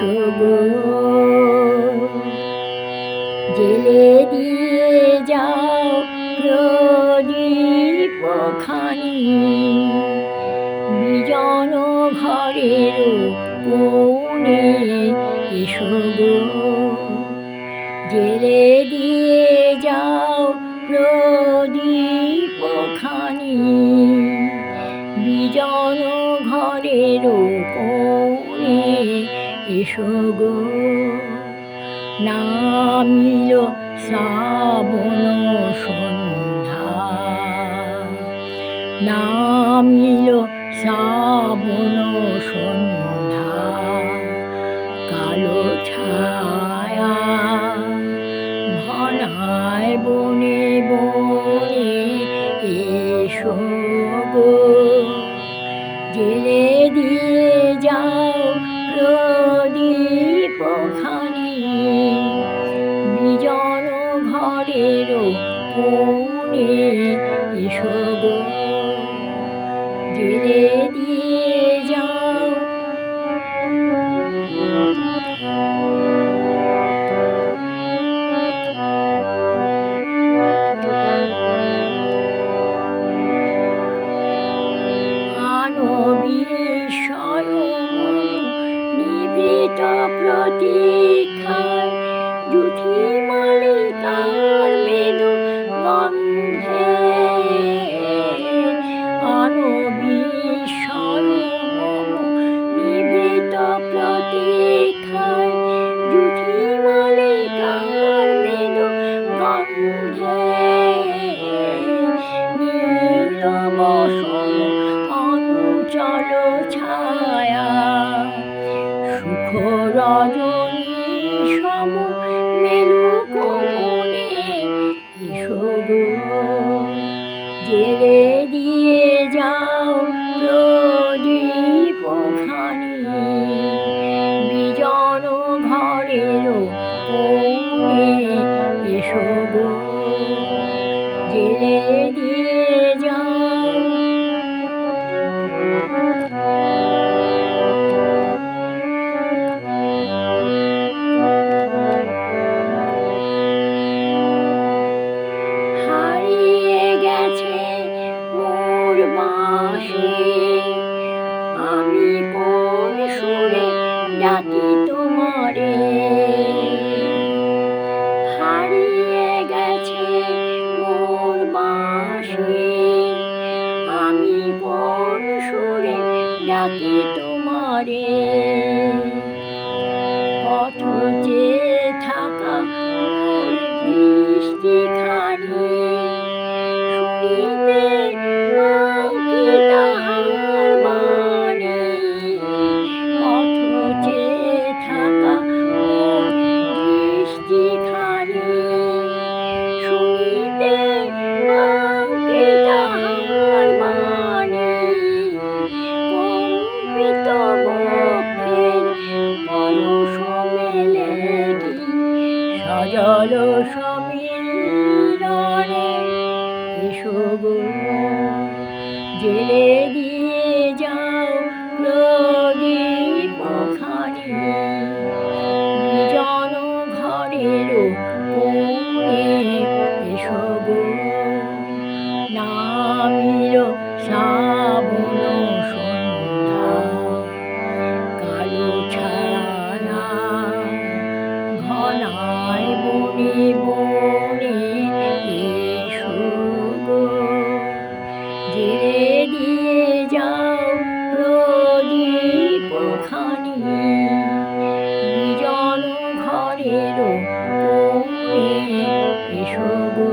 এসো গো জেলে দিয়ে যাও প্রদীপ খানি বিজন ঘরের কোণে এসো গো জেলে দিয়ে যাও প্রদীপ খানি বিজন ঘরের কোণে এসো গো নামিল শ্রাবণ সন্ধ্যা নামিল শ্রাবণ সন্ধ্যা কালো ছায়া ঘনায় বনে বনে এসো গো জেলে দিয়ে যাও প্রদীপ খানি বিজন ঘরের কোণে এসো গো জেলে দিয়ে যাও নিভৃত প্রতীক্ষায় জুথি মালিকার মৃদু গন্ধে নিভৃত প্রতীক্ষায় জুথি মালিকার মৃদু গন্ধে নীলবসন অঞ্চল ছায়া সুখ রজনী সম মেলু কোণে এসো গো জেলে দিয়ে যাও প্রদীপ খানি বিজন ঘরের কোণে এসো গো জেলে দিয়ে যাও আমি কোন সুরে ডাকি তোমারে হারিয়ে গেছে মোর বাঁশি আমি কোন সুরে ডাকি তোমারে পথ চেয়ে থাকা মোর দৃষ্টি খানি শুনিতে সজল সমীরণে এসো গো জেলে দিয়ে যাও প্রদীপ খানি বিজন ঘরের কোণে এসো গো নামিল শ্রাবণ সন্ধ্যা কালো ছায়া ঘনায় বনে বনে এসো গো জেলে দিয়ে যাও প্রদীপ খানি বিজন ঘরের কোণে এসো গো।